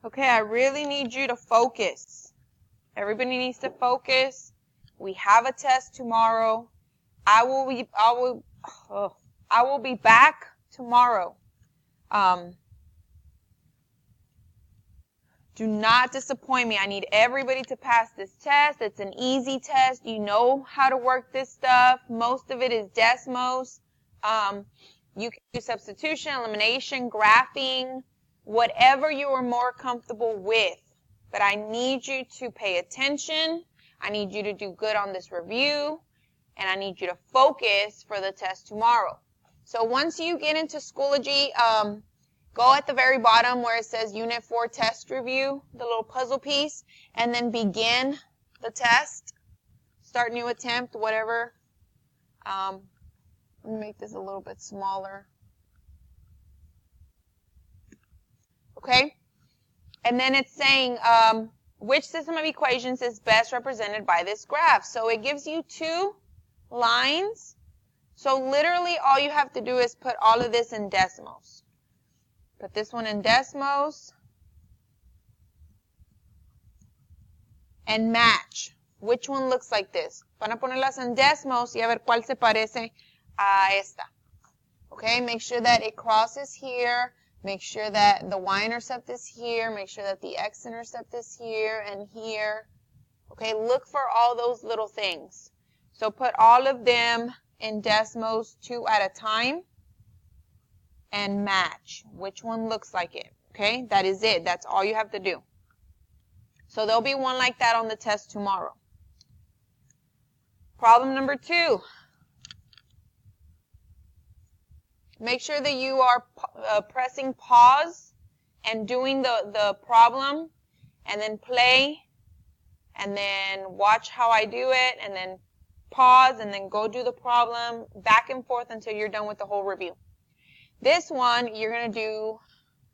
Okay, I really need you to focus. Everybody needs to focus. We have a test tomorrow. I will be back tomorrow. Do not disappoint me. I need everybody to pass this test. It's an easy test. You know how to work this stuff. Most of it is Desmos. You can do substitution, elimination, graphing, whatever you are more comfortable with. But I need you to pay attention. I need you to do good on this review. And I need you to focus for the test tomorrow. So once you get into Schoology, go at the very bottom where it says Unit 4 Test Review, the little puzzle piece, and then begin the test. Start new attempt, whatever. Let me make this a little bit smaller. Okay? And then it's saying which system of equations is best represented by this graph. So it gives you two lines. So literally all you have to do is put all of this in Desmos. Put this one in Desmos and match. Which one looks like this? Van a ponerlas en Desmos y a ver cuál se parece a esta. Okay, make sure that it crosses here. Make sure that the y-intercept is here. Make sure that the x-intercept is here and here. Okay, look for all those little things. So put all of them in Desmos 2 at a time. And match. Which one looks like it? Okay, that is it. That's all you have to do. So there'll be one like that on the test tomorrow. Problem number 2. Make sure that you are pressing pause and doing the problem, and then play, and then watch how I do it, and then pause, and then go do the problem back and forth until you're done with the whole review. This one, you're going to do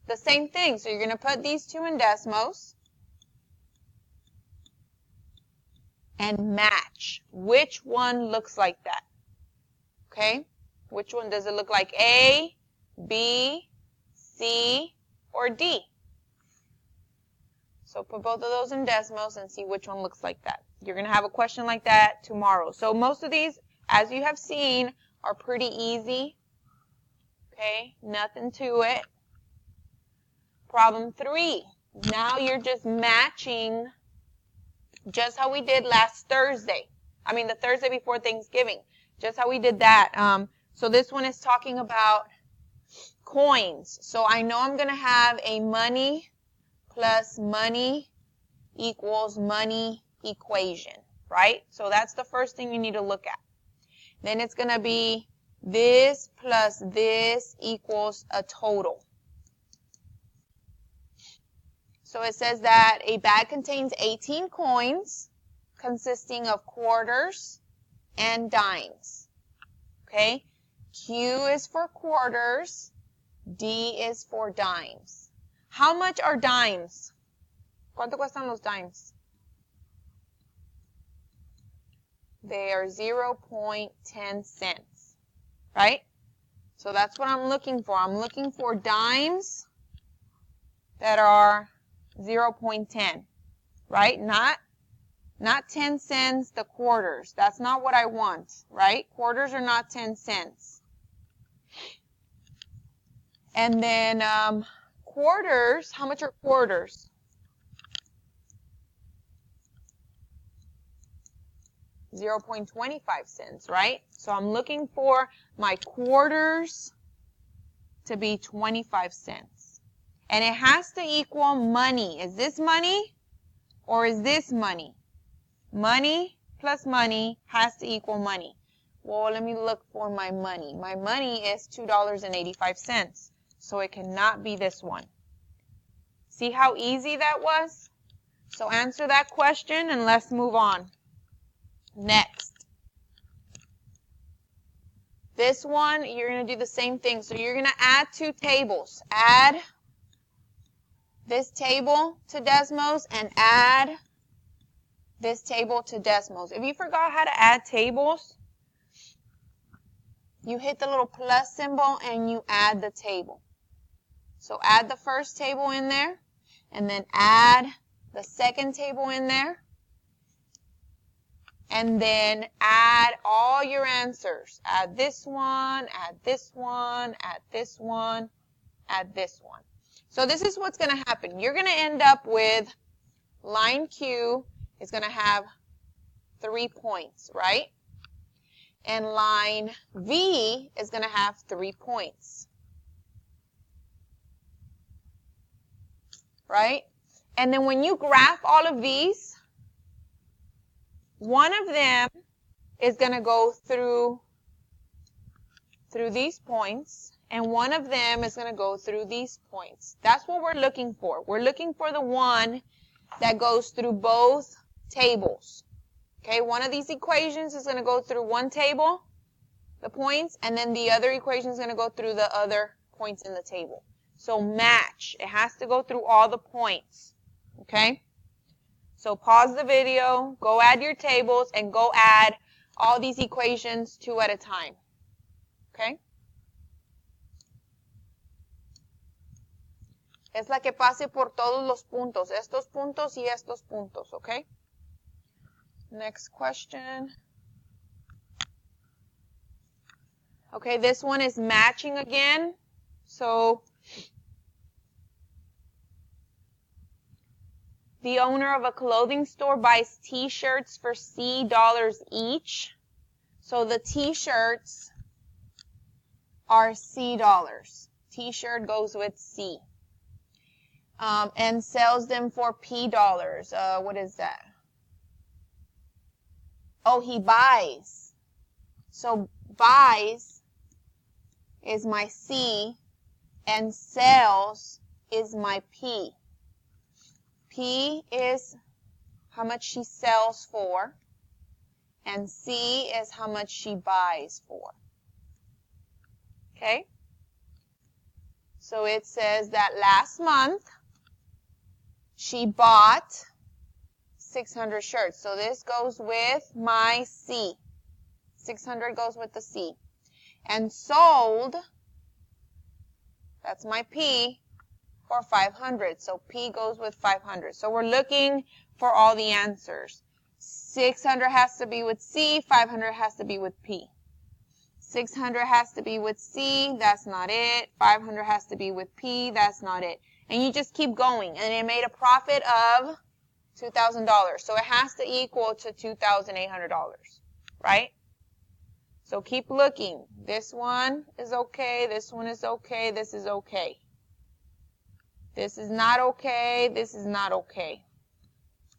the same thing. So you're going to put these two in Desmos and match. Which one looks like that? Okay? Which one does it look like? A, B, C, or D? So put both of those in Desmos and see which one looks like that. You're going to have a question like that tomorrow. So most of these, as you have seen, are pretty easy. Okay, nothing to it. Problem 3. Now you're just matching just how we did last Thursday. I mean the Thursday before Thanksgiving. Just how we did that. So this one is talking about coins. So I know I'm going to have a money plus money equals money equation, right? So that's the first thing you need to look at. Then it's going to be this plus this equals a total. So it says that a bag contains 18 coins consisting of quarters and dimes. Okay? Q is for quarters. D is for dimes. How much are dimes? ¿Cuánto cuestan los dimes? They are 0.10 cents. Right? So that's what I'm looking for. I'm looking for dimes that are 0.10. Right? Not 10 cents, the quarters. That's not what I want. Right? Quarters are not 10 cents. And then quarters, how much are quarters? $0.25, right? So I'm looking for my quarters to be 25 cents. And it has to equal money. Is this money or is this money? Money plus money has to equal money. Well, let me look for my money. My money is $2.85. So it cannot be this one. See how easy that was? So answer that question and let's move on. Next. This one, you're going to do the same thing. So you're going to add two tables. Add this table to Desmos and add this table to Desmos. If you forgot how to add tables, you hit the little plus symbol and you add the table. So add the first table in there. and then add the second table in there, and then add all your answers. Add this one, add this one, add this one, add this one. So this is what's going to happen. You're going to end up with line Q is going to have 3 points, right? And line V is going to have 3 points. Right? And then when you graph all of these, one of them is going to go through these points, and one of them is going to go through these points. That's what we're looking for. We're looking for the one that goes through both tables. Okay, one of these equations is going to go through one table, the points, and then the other equation is going to go through the other points in the table. So match. It has to go through all the points. Okay? So pause the video, go add your tables, and go add all these equations 2 at a time. Okay? Es la que pase por todos los puntos. Estos puntos y estos puntos. Okay? Next question. Okay, this one is matching again. So the owner of a clothing store buys t-shirts for $C each. So the t-shirts are $C. T-shirt goes with C. And sells them for P dollars. What is that? Oh, he buys. So buys is my C, and sells is my P. P is how much she sells for, and C is how much she buys for. Okay? So it says that last month she bought 600 shirts. So this goes with my C. 600 goes with the C. And sold, that's my P, for 500. So P goes with 500. So we're looking for all the answers. 600 has to be with C, 500 has to be with P. 600 has to be with C, that's not it. 500 has to be with P, that's not it. And you just keep going. And it made a profit of $2,000. So it has to equal to $2,800, right? So keep looking. This one is okay. This one is okay. This is okay. This is not okay. This is not okay.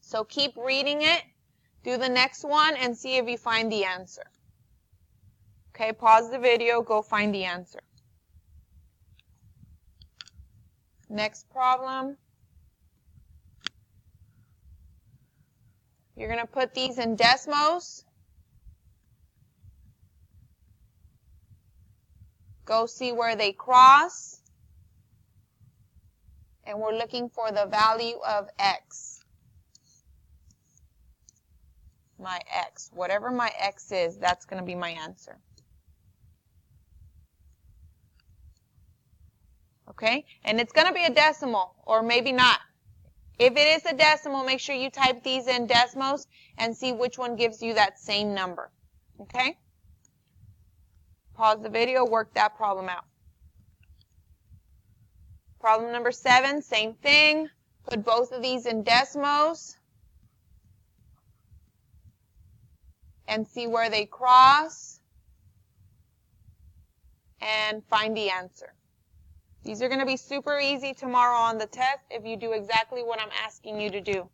So keep reading it. Do the next one and see if you find the answer. Okay, pause the video. Go find the answer. Next problem. You're going to put these in decimals. Go see where they cross. And we're looking for the value of X. My X. Whatever my X is, that's going to be my answer. Okay? And it's going to be a decimal, or maybe not. If it is a decimal, make sure you type these in decimals and see which one gives you that same number. Okay? Pause the video, work that problem out. Problem number 7, same thing. Put both of these in decimals and see where they cross and find the answer. These are going to be super easy tomorrow on the test if you do exactly what I'm asking you to do.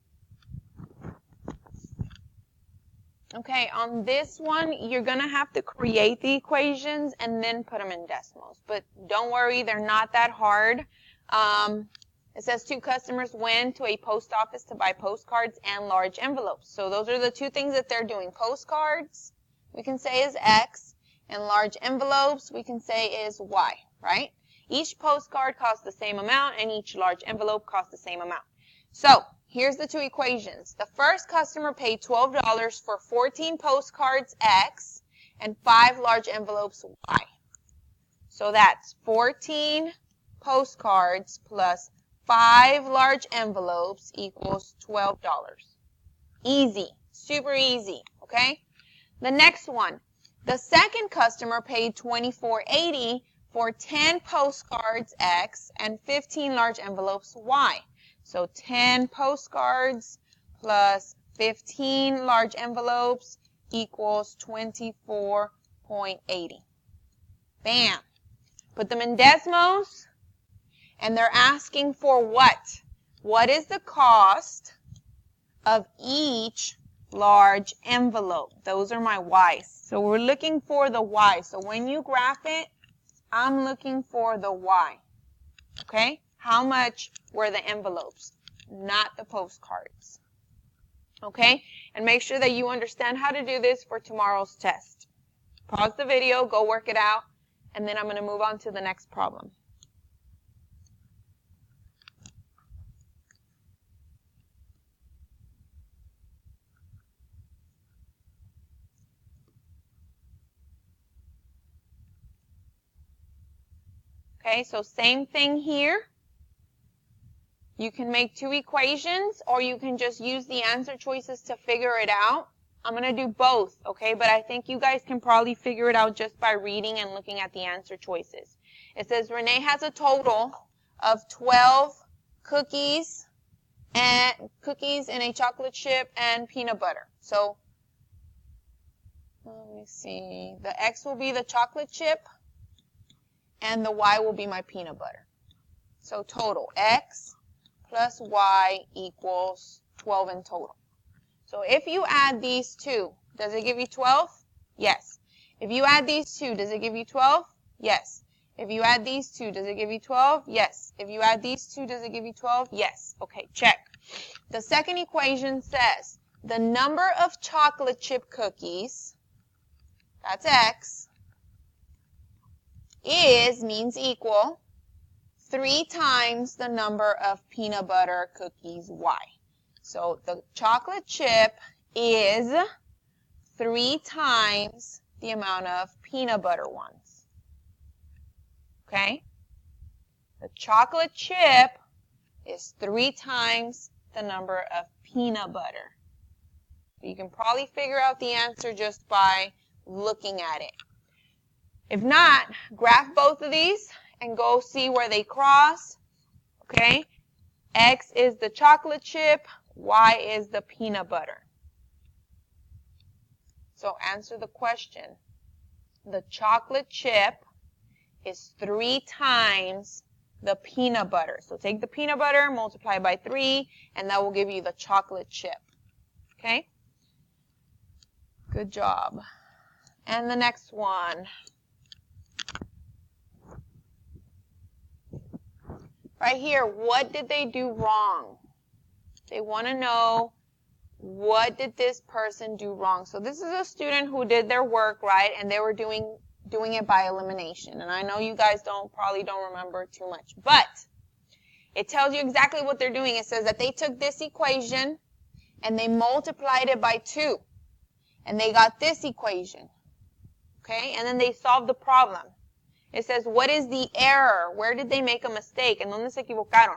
Okay, on this one, you're going to have to create the equations and then put them in decimals. But don't worry, they're not that hard. It says 2 customers went to a post office to buy postcards and large envelopes. So those are the 2 things that they're doing. Postcards, we can say is X, and large envelopes, we can say is Y, right? Each postcard costs the same amount, and each large envelope costs the same amount. So here's the 2 equations. The first customer paid $12 for 14 postcards X and 5 large envelopes Y. So that's 14 postcards plus 5 large envelopes equals $12. Easy. Super easy. Okay? The next one. The second customer paid $24.80 for 10 postcards X and 15 large envelopes Y. So 10 postcards plus 15 large envelopes equals 24.80. Bam. Put them in Desmos, and they're asking for what? What is the cost of each large envelope? Those are my Y's. So we're looking for the Y. So when you graph it, I'm looking for the Y. Okay? How much were the envelopes? Not the postcards. Okay? And make sure that you understand how to do this for tomorrow's test. Pause the video, go work it out, and then I'm going to move on to the next problem. Okay, so same thing here. You can make two equations, or you can just use the answer choices to figure it out. I'm going to do both, okay? But I think you guys can probably figure it out just by reading and looking at the answer choices. It says Renee has a total of 12 cookies and a chocolate chip and peanut butter. So, let me see. The X will be the chocolate chip, and the Y will be my peanut butter. So total, X plus Y equals 12 in total. So if you add these two, does it give you 12? Yes. If you add these two, does it give you 12? Yes. If you add these two, does it give you 12? Yes. If you add these two, does it give you 12? Yes. Okay, check. The second equation says the number of chocolate chip cookies, that's X, means equal 3 times the number of peanut butter cookies Y. So the chocolate chip is 3 times the amount of peanut butter ones. Okay? The chocolate chip is 3 times the number of peanut butter. You can probably figure out the answer just by looking at it. If not, graph both of these and go see where they cross. Okay? X is the chocolate chip, Y is the peanut butter. So answer the question. The chocolate chip is 3 times the peanut butter. So take the peanut butter, multiply by 3, and that will give you the chocolate chip. Okay? Good job. And the next one. Right here, what did they do wrong? They want to know, what did this person do wrong? So this is a student who did their work, right? And they were doing it by elimination. And I know you guys probably don't remember too much. But it tells you exactly what they're doing. It says that they took this equation and they multiplied it by 2. And they got this equation. Okay? And then they solved the problem. It says, what is the error? Where did they make a mistake? ¿En dónde se equivocaron?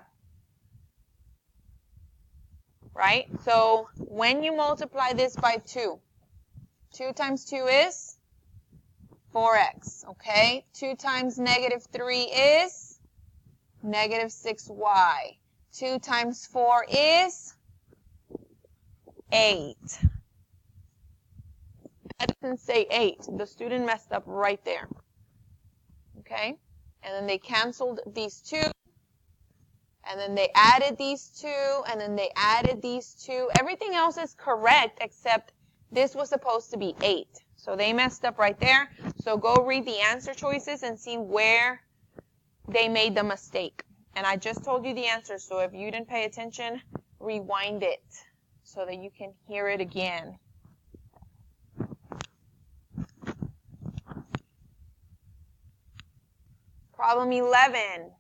Right? So when you multiply this by 2, 2 times 2 is 4x. Okay? 2 times negative 3 is negative 6y. 2 times 4 is 8. That doesn't say 8. The student messed up right there. Okay? And then they canceled these 2. And then they added these 2. And then they added these 2. Everything else is correct except this was supposed to be 8. So they messed up right there. So go read the answer choices and see where they made the mistake. And I just told you the answer. So if you didn't pay attention, rewind it so that you can hear it again. Problem 11.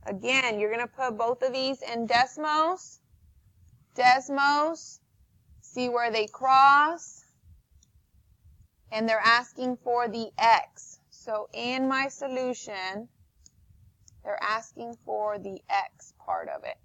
Again, you're going to put both of these in Desmos. Desmos. See where they cross. And they're asking for the X. So in my solution, they're asking for the X part. part of it.